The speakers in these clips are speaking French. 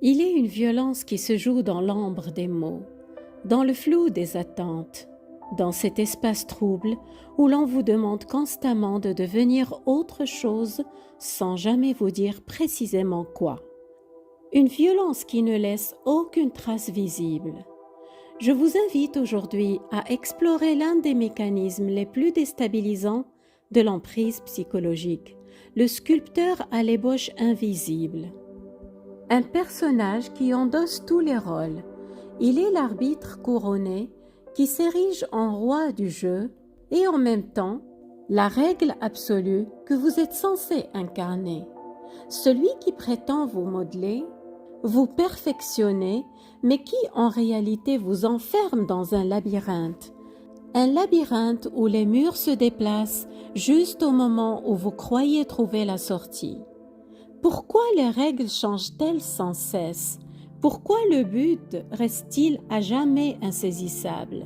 Il est une violence qui se joue dans l'ambre des mots, dans le flou des attentes, dans cet espace trouble où l'on vous demande constamment de devenir autre chose sans jamais vous dire précisément quoi. Une violence qui ne laisse aucune trace visible. Je vous invite aujourd'hui à explorer l'un des mécanismes les plus déstabilisants de l'emprise psychologique, le sculpteur à l'ébauche invisible. Un personnage qui endosse tous les rôles. Il est l'arbitre couronné qui s'érige en roi du jeu et en même temps la règle absolue que vous êtes censé incarner. Celui qui prétend vous modeler, vous perfectionner, mais qui en réalité vous enferme dans un labyrinthe. Un labyrinthe où les murs se déplacent juste au moment où vous croyez trouver la sortie. Pourquoi les règles changent-elles sans cesse? Pourquoi le but reste-t-il à jamais insaisissable?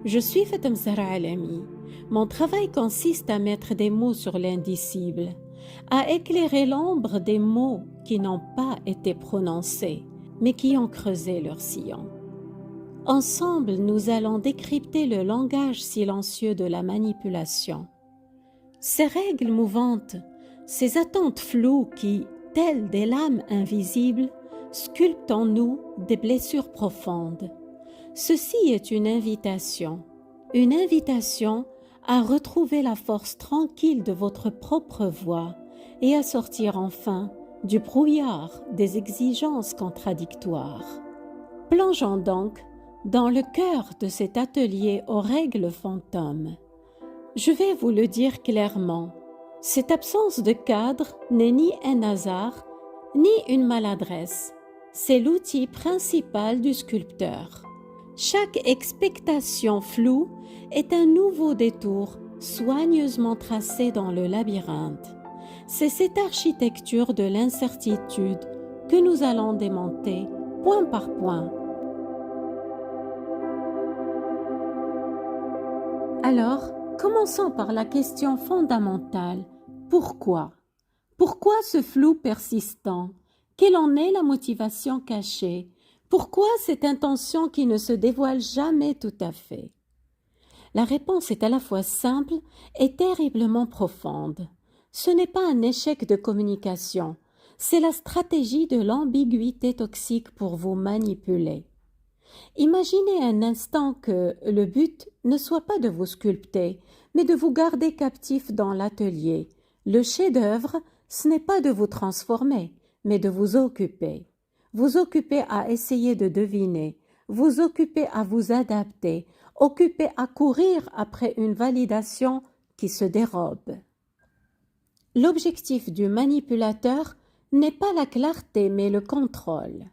Je suis Fatem Zahra Alami. Mon travail consiste à mettre des mots sur l'indicible, à éclairer l'ombre des mots qui n'ont pas été prononcés, mais qui ont creusé leur sillon. Ensemble, nous allons décrypter le langage silencieux de la manipulation. Ces règles mouvantes, ces attentes floues qui, telles des lames invisibles, sculptent en nous des blessures profondes. Ceci est une invitation à retrouver la force tranquille de votre propre voix et à sortir enfin du brouillard des exigences contradictoires. Plongeons donc dans le cœur de cet atelier aux règles fantômes. Je vais vous le dire clairement, cette absence de cadre n'est ni un hasard, ni une maladresse. C'est l'outil principal du sculpteur. Chaque expectation floue est un nouveau détour soigneusement tracé dans le labyrinthe. C'est cette architecture de l'incertitude que nous allons démonter point par point. Alors, commençons par la question fondamentale. Pourquoi? Pourquoi ce flou persistant? Quelle en est la motivation cachée? Pourquoi cette intention qui ne se dévoile jamais tout à fait? La réponse est à la fois simple et terriblement profonde. Ce n'est pas un échec de communication, c'est la stratégie de l'ambiguïté toxique pour vous manipuler. Imaginez un instant que le but ne soit pas de vous sculpter, mais de vous garder captif dans l'atelier. Le chef-d'œuvre, ce n'est pas de vous transformer, mais de vous occuper. Vous occuper à essayer de deviner, vous occuper à vous adapter, occuper à courir après une validation qui se dérobe. L'objectif du manipulateur n'est pas la clarté, mais le contrôle.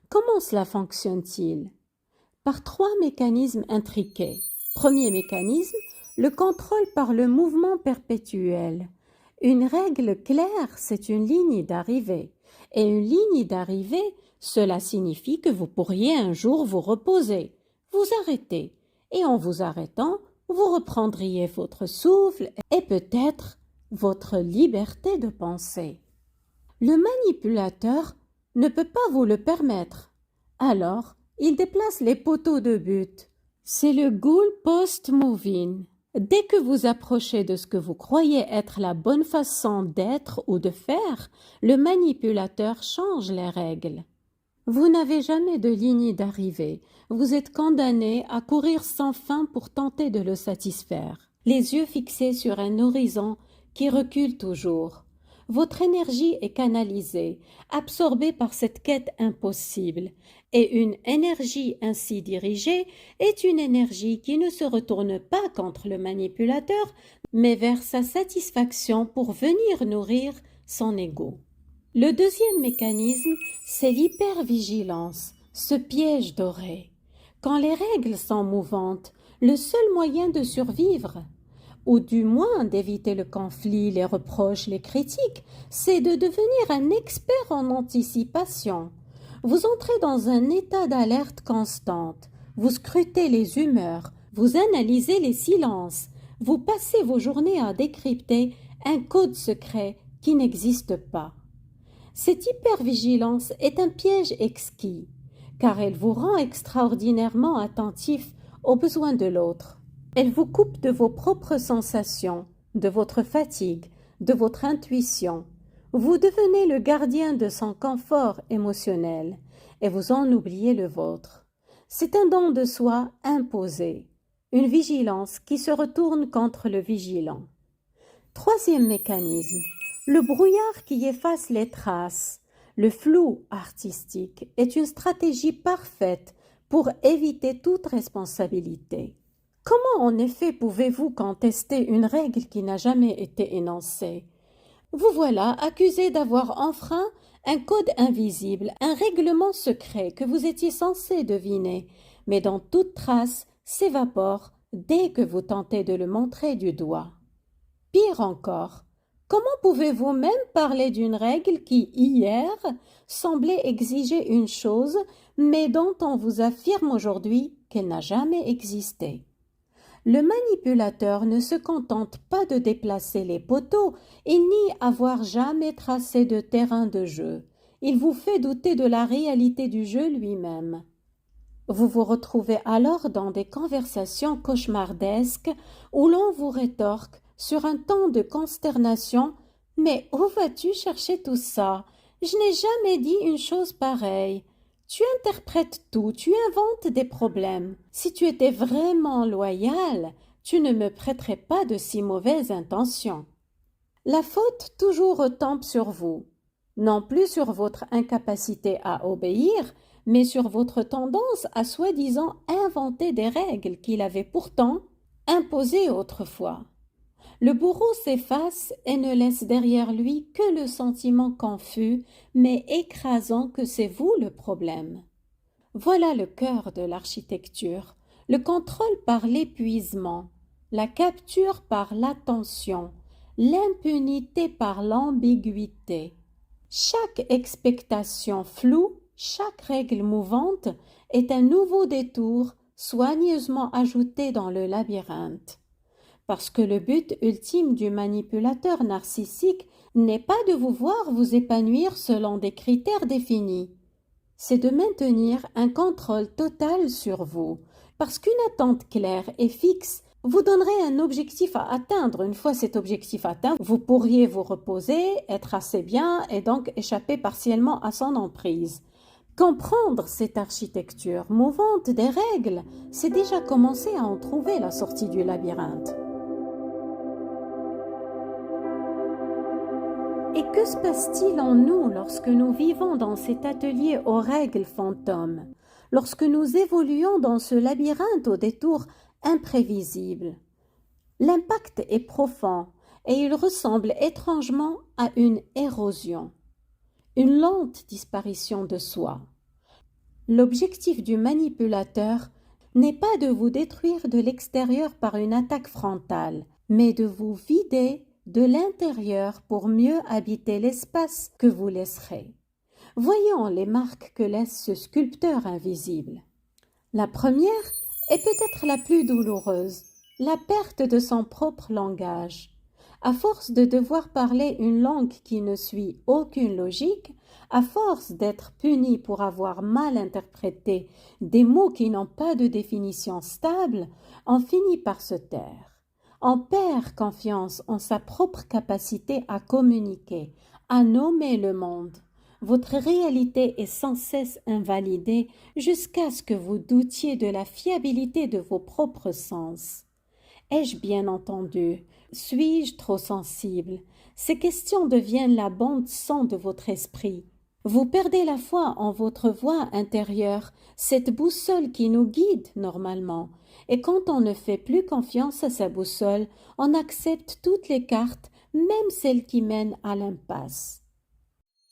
Comment cela fonctionne-t-il? Par trois mécanismes intriqués. Premier mécanisme, le contrôle par le mouvement perpétuel. Une règle claire, c'est une ligne d'arrivée. Et une ligne d'arrivée, cela signifie que vous pourriez un jour vous reposer, vous arrêter. Et en vous arrêtant, vous reprendriez votre souffle et peut-être votre liberté de penser. Le manipulateur ne peut pas vous le permettre. Alors, il déplace les poteaux de but. C'est le goalpost moving. Dès que vous approchez de ce que vous croyez être la bonne façon d'être ou de faire, le manipulateur change les règles. Vous n'avez jamais de ligne d'arrivée. Vous êtes condamné à courir sans fin pour tenter de le satisfaire, les yeux fixés sur un horizon qui recule toujours. Votre énergie est canalisée, absorbée par cette quête impossible, et une énergie ainsi dirigée est une énergie qui ne se retourne pas contre le manipulateur, mais vers sa satisfaction pour venir nourrir son ego. Le deuxième mécanisme, c'est l'hypervigilance, ce piège doré. Quand les règles sont mouvantes, le seul moyen de survivre, ou du moins d'éviter le conflit, les reproches, les critiques, c'est de devenir un expert en anticipation. Vous entrez dans un état d'alerte constante, vous scrutez les humeurs, vous analysez les silences, vous passez vos journées à décrypter un code secret qui n'existe pas. Cette hypervigilance est un piège exquis, car elle vous rend extraordinairement attentif aux besoins de l'autre. Elle vous coupe de vos propres sensations, de votre fatigue, de votre intuition. Vous devenez le gardien de son confort émotionnel et vous en oubliez le vôtre. C'est un don de soi imposé, une vigilance qui se retourne contre le vigilant. Troisième mécanisme, le brouillard qui efface les traces. Le flou artistique est une stratégie parfaite pour éviter toute responsabilité. Comment en effet pouvez-vous contester une règle qui n'a jamais été énoncée? Vous voilà accusé d'avoir enfreint un code invisible, un règlement secret que vous étiez censé deviner, mais dont toute trace s'évapore dès que vous tentez de le montrer du doigt. Pire encore, comment pouvez-vous même parler d'une règle qui, hier, semblait exiger une chose, mais dont on vous affirme aujourd'hui qu'elle n'a jamais existé? Le manipulateur ne se contente pas de déplacer les poteaux et ni avoir jamais tracé de terrain de jeu. Il vous fait douter de la réalité du jeu lui-même. Vous vous retrouvez alors dans des conversations cauchemardesques où l'on vous rétorque sur un ton de consternation « Mais où vas-tu chercher tout ça? Je n'ai jamais dit une chose pareille. Tu interprètes tout, tu inventes des problèmes. Si tu étais vraiment loyal, tu ne me prêterais pas de si mauvaises intentions. » La faute toujours retombe sur vous, non plus sur votre incapacité à obéir, mais sur votre tendance à soi-disant inventer des règles qu'il avait pourtant imposées autrefois. Le bourreau s'efface et ne laisse derrière lui que le sentiment confus, mais écrasant que c'est vous le problème. Voilà le cœur de l'architecture, le contrôle par l'épuisement, la capture par l'attention, l'impunité par l'ambiguïté. Chaque expectation floue, chaque règle mouvante est un nouveau détour soigneusement ajouté dans le labyrinthe. Parce que le but ultime du manipulateur narcissique n'est pas de vous voir vous épanouir selon des critères définis. C'est de maintenir un contrôle total sur vous, parce qu'une attente claire et fixe vous donnerait un objectif à atteindre. Une fois cet objectif atteint, vous pourriez vous reposer, être assez bien et donc échapper partiellement à son emprise. Comprendre cette architecture mouvante des règles, c'est déjà commencer à en trouver la sortie du labyrinthe. Et que se passe-t-il en nous lorsque nous vivons dans cet atelier aux règles fantômes, lorsque nous évoluons dans ce labyrinthe aux détours imprévisibles? L'impact est profond et il ressemble étrangement à une érosion, une lente disparition de soi. L'objectif du manipulateur n'est pas de vous détruire de l'extérieur par une attaque frontale, mais de vous vider de l'intérieur pour mieux habiter l'espace que vous laisserez. Voyons les marques que laisse ce sculpteur invisible. La première est peut-être la plus douloureuse, la perte de son propre langage. À force de devoir parler une langue qui ne suit aucune logique, à force d'être puni pour avoir mal interprété des mots qui n'ont pas de définition stable, on finit par se taire. On perd confiance en sa propre capacité à communiquer, à nommer le monde. Votre réalité est sans cesse invalidée jusqu'à ce que vous doutiez de la fiabilité de vos propres sens. Ai-je bien entendu? Suis-je trop sensible? Ces questions deviennent la bande-son de votre esprit. Vous perdez la foi en votre voix intérieure, cette boussole qui nous guide normalement. Et quand on ne fait plus confiance à sa boussole, on accepte toutes les cartes, même celles qui mènent à l'impasse.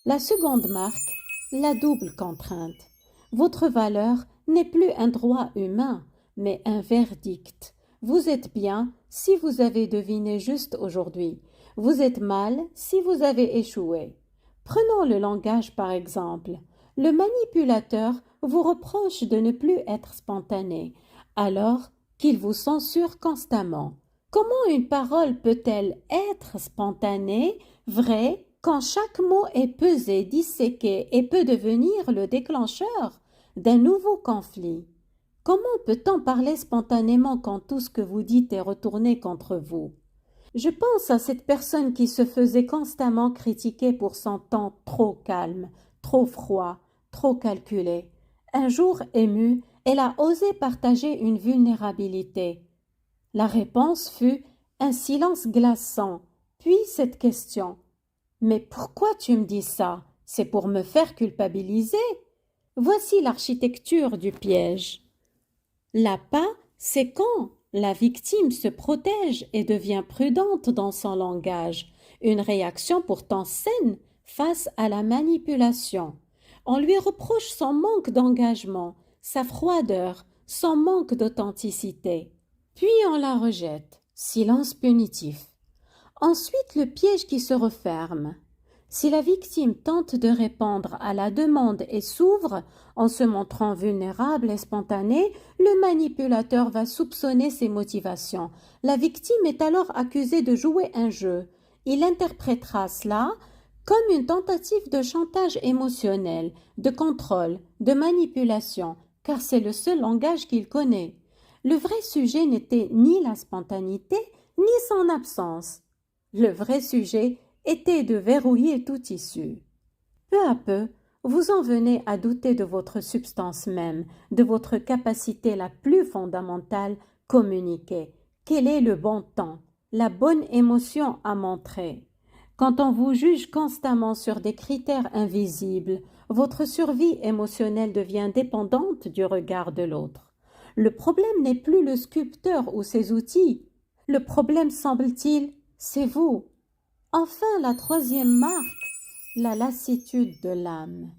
La seconde marque, la double contrainte. Votre valeur n'est plus un droit humain, mais un verdict. Vous êtes bien si vous avez deviné juste aujourd'hui. Vous êtes mal si vous avez échoué. Prenons le langage par exemple. Le manipulateur vous reproche de ne plus être spontané, alors qu'il vous censure constamment. Comment une parole peut-elle être spontanée, vraie, quand chaque mot est pesé, disséqué et peut devenir le déclencheur d'un nouveau conflit. Comment peut-on parler spontanément quand tout ce que vous dites est retourné contre vous? Je pense à cette personne qui se faisait constamment critiquer pour son ton trop calme, trop froid, trop calculé. Un jour émue, elle a osé partager une vulnérabilité. La réponse fut un silence glaçant, puis cette question. Mais pourquoi tu me dis ça? C'est pour me faire culpabiliser? Voici l'architecture du piège. L'appât, c'est quand la victime se protège et devient prudente dans son langage, une réaction pourtant saine face à la manipulation. On lui reproche son manque d'engagement, sa froideur, son manque d'authenticité. Puis on la rejette, silence punitif. Ensuite, le piège qui se referme. Si la victime tente de répondre à la demande et s'ouvre en se montrant vulnérable et spontanée, le manipulateur va soupçonner ses motivations. La victime est alors accusée de jouer un jeu. Il interprétera cela comme une tentative de chantage émotionnel, de contrôle, de manipulation, car c'est le seul langage qu'il connaît. Le vrai sujet n'était ni la spontanéité, ni son absence. Le vrai sujet était de verrouiller tout issue. Peu à peu, vous en venez à douter de votre substance même, de votre capacité la plus fondamentale, communiquer. Quel est le bon temps, la bonne émotion à montrer? Quand on vous juge constamment sur des critères invisibles, votre survie émotionnelle devient dépendante du regard de l'autre. Le problème n'est plus le sculpteur ou ses outils. Le problème, semble-t-il, c'est vous. Enfin, la troisième marque, la lassitude de l'âme.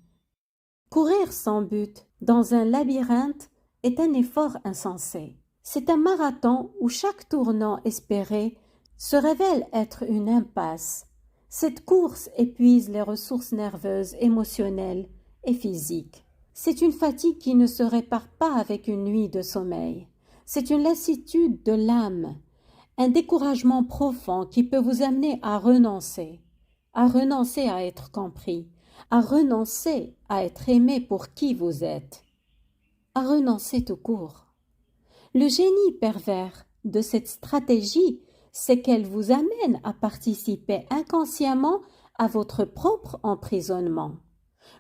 Courir sans but dans un labyrinthe est un effort insensé. C'est un marathon où chaque tournant espéré se révèle être une impasse. Cette course épuise les ressources nerveuses, émotionnelles et physiques. C'est une fatigue qui ne se répare pas avec une nuit de sommeil. C'est une lassitude de l'âme. Un découragement profond qui peut vous amener à renoncer à être compris, à renoncer à être aimé pour qui vous êtes, à renoncer tout court. Le génie pervers de cette stratégie, c'est qu'elle vous amène à participer inconsciemment à votre propre emprisonnement.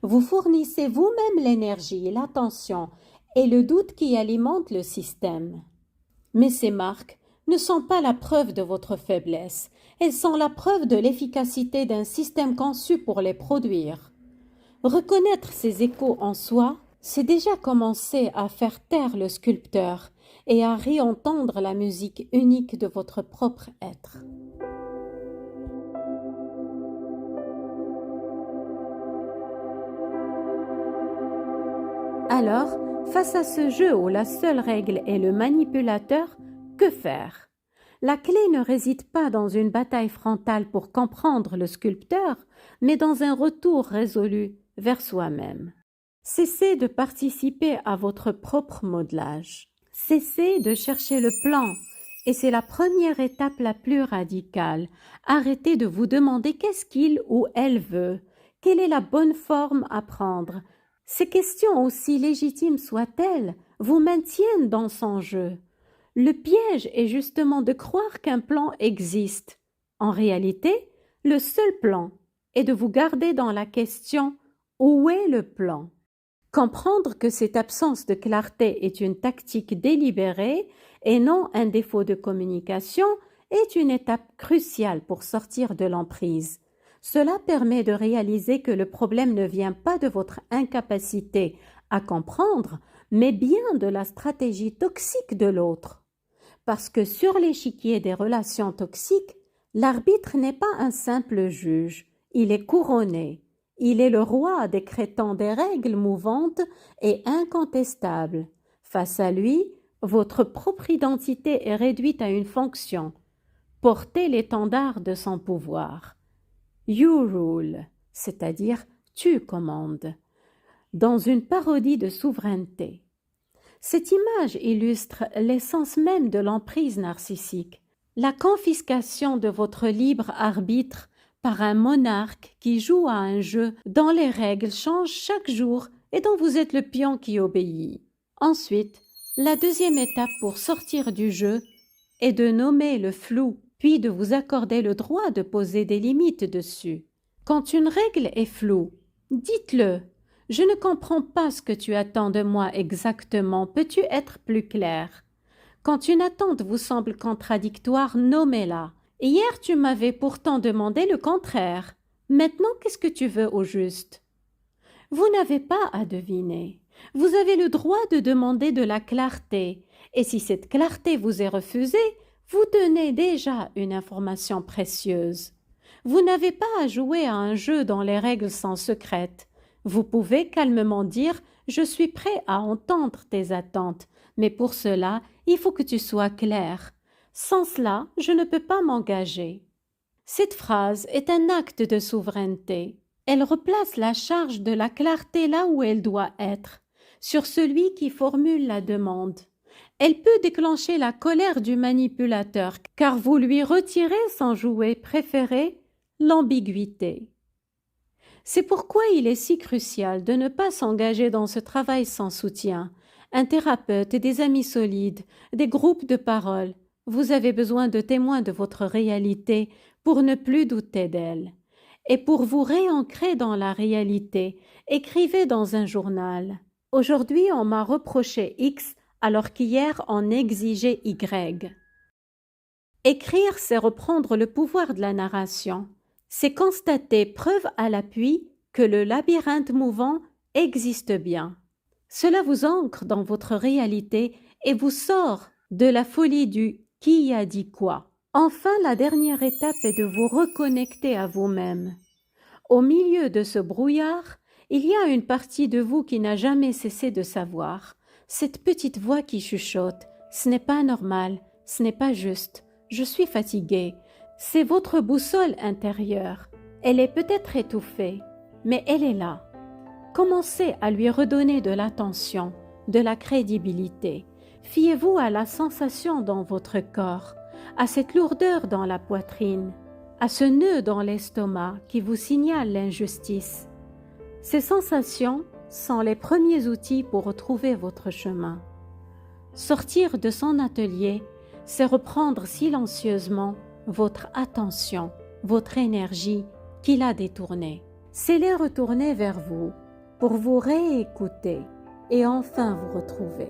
Vous fournissez vous-même l'énergie, l'attention et le doute qui alimentent le système. Mais ces marques ne sont pas la preuve de votre faiblesse, elles sont la preuve de l'efficacité d'un système conçu pour les produire. Reconnaître ces échos en soi, c'est déjà commencer à faire taire le sculpteur et à réentendre la musique unique de votre propre être. Alors, face à ce jeu où la seule règle est le manipulateur, que faire? La clé ne réside pas dans une bataille frontale pour comprendre le sculpteur, mais dans un retour résolu vers soi-même. Cessez de participer à votre propre modelage. Cessez de chercher le plan. Et c'est la première étape la plus radicale. Arrêtez de vous demander qu'est-ce qu'il ou elle veut. Quelle est la bonne forme à prendre? Ces questions, aussi légitimes soient-elles, vous maintiennent dans son jeu. Le piège est justement de croire qu'un plan existe. En réalité, le seul plan est de vous garder dans la question « Où est le plan ?» Comprendre que cette absence de clarté est une tactique délibérée et non un défaut de communication est une étape cruciale pour sortir de l'emprise. Cela permet de réaliser que le problème ne vient pas de votre incapacité à comprendre, mais bien de la stratégie toxique de l'autre. Parce que sur l'échiquier des relations toxiques, l'arbitre n'est pas un simple juge, il est couronné. Il est le roi décrétant des règles mouvantes et incontestables. Face à lui, votre propre identité est réduite à une fonction, porter l'étendard de son pouvoir. You rule, c'est-à-dire tu commandes, dans une parodie de souveraineté. Cette image illustre l'essence même de l'emprise narcissique, la confiscation de votre libre arbitre par un monarque qui joue à un jeu dont les règles changent chaque jour et dont vous êtes le pion qui obéit. Ensuite, la deuxième étape pour sortir du jeu est de nommer le flou, puis de vous accorder le droit de poser des limites dessus. Quand une règle est floue, dites-le. Je ne comprends pas ce que tu attends de moi exactement. Peux-tu être plus clair? Quand une attente vous semble contradictoire, nommez-la. Hier, tu m'avais pourtant demandé le contraire. Maintenant, qu'est-ce que tu veux au juste? Vous n'avez pas à deviner. Vous avez le droit de demander de la clarté. Et si cette clarté vous est refusée, vous donnez déjà une information précieuse. Vous n'avez pas à jouer à un jeu dont les règles sont secrètes. Vous pouvez calmement dire « Je suis prêt à entendre tes attentes, mais pour cela, il faut que tu sois clair. Sans cela, je ne peux pas m'engager. » Cette phrase est un acte de souveraineté. Elle replace la charge de la clarté là où elle doit être, sur celui qui formule la demande. Elle peut déclencher la colère du manipulateur, car vous lui retirez son jouet préféré, l'ambiguïté. C'est pourquoi il est si crucial de ne pas s'engager dans ce travail sans soutien. Un thérapeute et des amis solides, des groupes de parole. Vous avez besoin de témoins de votre réalité pour ne plus douter d'elle. Et pour vous réancrer dans la réalité, écrivez dans un journal. Aujourd'hui, on m'a reproché X alors qu'hier on exigeait Y. Écrire, c'est reprendre le pouvoir de la narration. C'est constater, preuve à l'appui, que le labyrinthe mouvant existe bien. Cela vous ancre dans votre réalité et vous sort de la folie du « qui a dit quoi ». Enfin, la dernière étape est de vous reconnecter à vous-même. Au milieu de ce brouillard, il y a une partie de vous qui n'a jamais cessé de savoir. Cette petite voix qui chuchote « Ce n'est pas normal, ce n'est pas juste, je suis fatiguée ». C'est votre boussole intérieure. Elle est peut-être étouffée, mais elle est là. Commencez à lui redonner de l'attention, de la crédibilité. Fiez-vous à la sensation dans votre corps, à cette lourdeur dans la poitrine, à ce nœud dans l'estomac qui vous signale l'injustice. Ces sensations sont les premiers outils pour retrouver votre chemin. Sortir de son atelier, c'est reprendre silencieusement votre attention, votre énergie qui l'a détournée. C'est les retourner vers vous pour vous réécouter et enfin vous retrouver.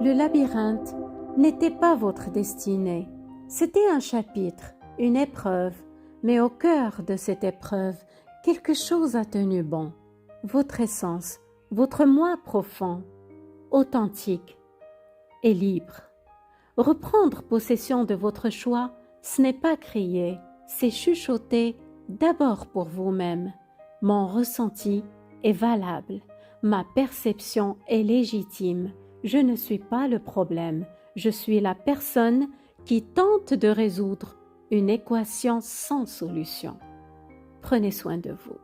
Le labyrinthe n'était pas votre destinée. C'était un chapitre, une épreuve, mais au cœur de cette épreuve, quelque chose a tenu bon. Votre essence, votre moi profond, authentique et libre. Reprendre possession de votre choix, ce n'est pas crier, c'est chuchoter d'abord pour vous-même. Mon ressenti est valable, ma perception est légitime. Je ne suis pas le problème, je suis la personne qui tente de résoudre une équation sans solution. Prenez soin de vous.